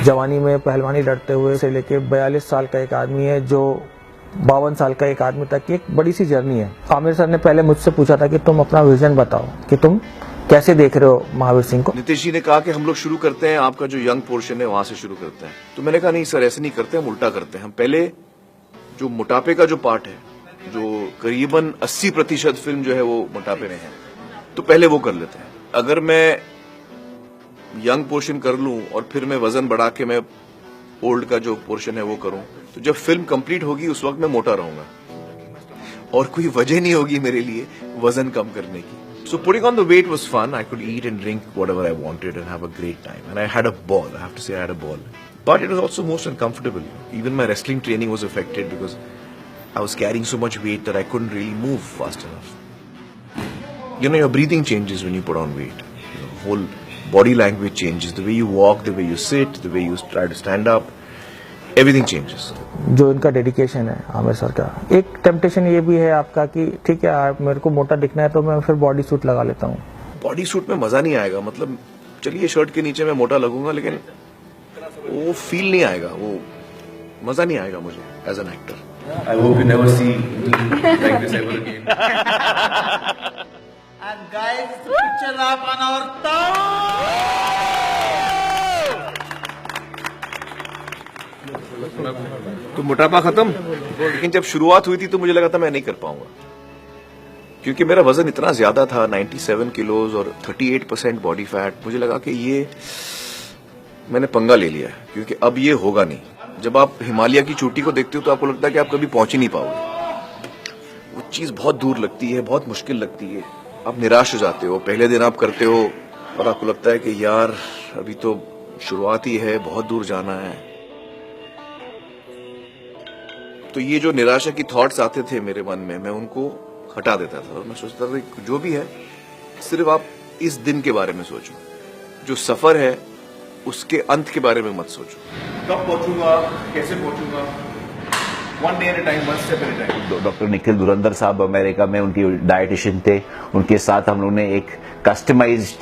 जवानी में पहलवानी लड़ते हुए से लेके 42 साल का एक आदमी है जो 52 साल का एक आदमी तक की एक बड़ी सी जर्नी है। आमिर सर ने पहले मुझसे पूछा था कि तुम अपना विजन बताओ कि तुम कैसे देख रहे हो महावीर सिंह को। नीतीश जी ने कहा कि हम लोग शुरू करते हैं, आपका जो यंग पोर्शन है वहां से शुरू करते हैं। तो मैंने कहा नहीं सर, ऐसे नहीं करते, हम उल्टा करते हैं। हम पहले जो मोटापे का जो पार्ट है, जो करीबन 80% फिल्म जो है वो मोटापे में है, तो पहले वो कर लेते हैं। अगर मैं यंग पोर्शन कर लूं और फिर मैं वजन बढ़ा के मैं ओल्ड का जो पोर्शन है वो करूं, तो जब फिल्म कंप्लीट होगी उस वक्त मैं मोटा रहूंगा और कोई वजह नहीं होगी मेरे लिए वजन कम करने की। So putting on the weight was fun. I could eat and drink whatever I wanted and have a great time. And I had a ball. I have to say I had a ball. But it was also most uncomfortable. Even my wrestling training was affected because I was carrying so much weight that I couldn't really move fast enough. You know, your breathing changes when you put on weight. Your whole body language changes. The way you walk, the way you sit, the way you try to stand up. Everything changes. जो इनका dedication है Aamir sir का, एक temptation ये भी है आपका कि ठीक है आप मेरे को मोटा दिखना है तो मैं फिर बॉडी सूट लगा लेता हूँ। बॉडी सूट में मजा नहीं आएगा। मतलब चलिए शर्ट के नीचे मैं मोटा लगूंगा लेकिन वो फील नहीं आएगा, वो मजा नहीं आएगा मुझे as an actor. I hope you never see like this ever again. And guys, it's a picture wrap on our town. तो मोटापा खत्म, लेकिन जब शुरुआत हुई थी तो मुझे लगा था मैं नहीं कर पाऊंगा, क्योंकि मेरा वजन इतना ज्यादा था 97 किलोज और 38% बॉडी फैट। मुझे लगा कि ये मैंने पंगा ले लिया है, क्योंकि अब ये होगा नहीं। जब आप हिमालय की चोटी को देखते हो तो आपको लगता है कि आप कभी पहुंच ही नहीं पाओगे। वो चीज बहुत दूर लगती है, बहुत मुश्किल लगती है। आप निराश हो जाते हो, पहले दिन आप करते हो और आपको लगता है कि यार अभी तो शुरुआत ही है, बहुत दूर जाना है। तो ये जो निराशा की थॉट्स आते थे मेरे मन में, मैं उनको हटा देता था और मैं सोचता था कि जो भी है सिर्फ आप इस दिन के बारे में सोचो, जो सफर है उसके अंत के बारे में मत सोचो। कब पहुंचूंगा, कैसे पहुंचूंगा, one day at a time, one step at a time। Doctor Nikhil धुरंधर साहब अमेरिका में उनकी डाइटिशियन थे, उनके साथ हम लोग ने एक customized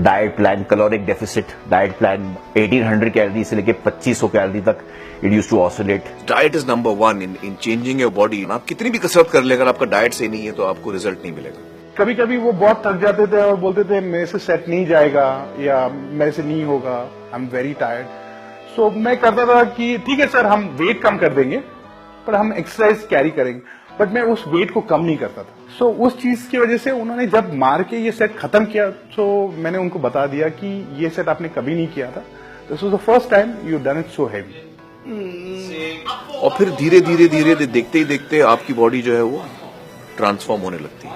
diet plan, caloric deficit diet plan 1800 calorie से लेके 2500 कैलोरी तक it used to oscillate. Diet is number 1 in changing your body. आप कितनी भी कसरत कर ले, अगर आपका डाइट सही नहीं है तो आपको रिजल्ट नहीं मिलेगा। कभी कभी वो बहुत थक जाते थे और बोलते थे मेरे से सेट नहीं जाएगा या मेरे से नहीं होगा, आई एम वेरी टायर्ड। सो मैं करता था कि ठीक है सर, हम वेट कम कर देंगे पर हम एक्सरसाइज कैरी करेंगे, बट मैं उस वेट को कम नहीं करता था। सो उस चीज की वजह से उन्होंने जब मार के ये सेट खत्म किया, सो मैंने उनको बता दिया कि ये सेट आपने कभी नहीं किया था, this was the first time you done it so heavy. और फिर धीरे धीरे धीरे देखते ही देखते आपकी बॉडी जो है वो ट्रांसफॉर्म होने लगती है।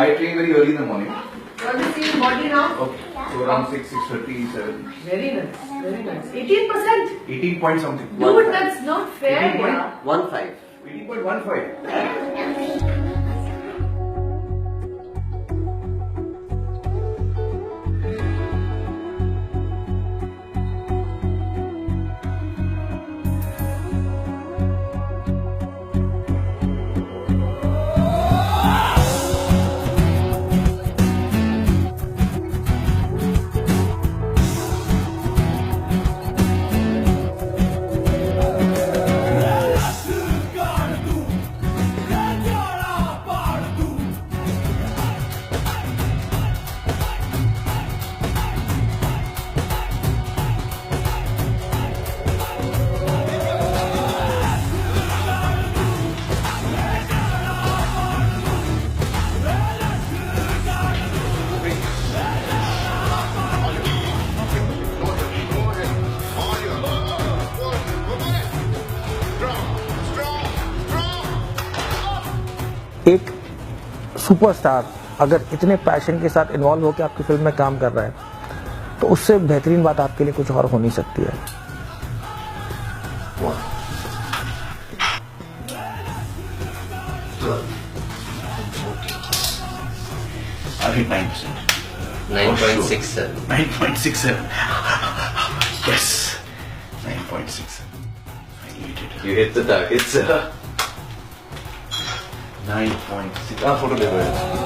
I train very early in the morning. What is your body now? Okay. So around 6:30, 7. Very nice, very nice. 18%? 18 point something. Dude, that's not fair. 18.15. 18.15. एक सुपरस्टार अगर इतने पैशन के साथ इन्वॉल्व होकर आपकी फिल्म में काम कर रहा है तो उससे बेहतरीन बात आपके लिए कुछ और हो नहीं सकती है। I hit 9%. 9.67. 9.67. Yes. 9.67. I hit it. You hit the target, sir. 9.6 photo ले लो यार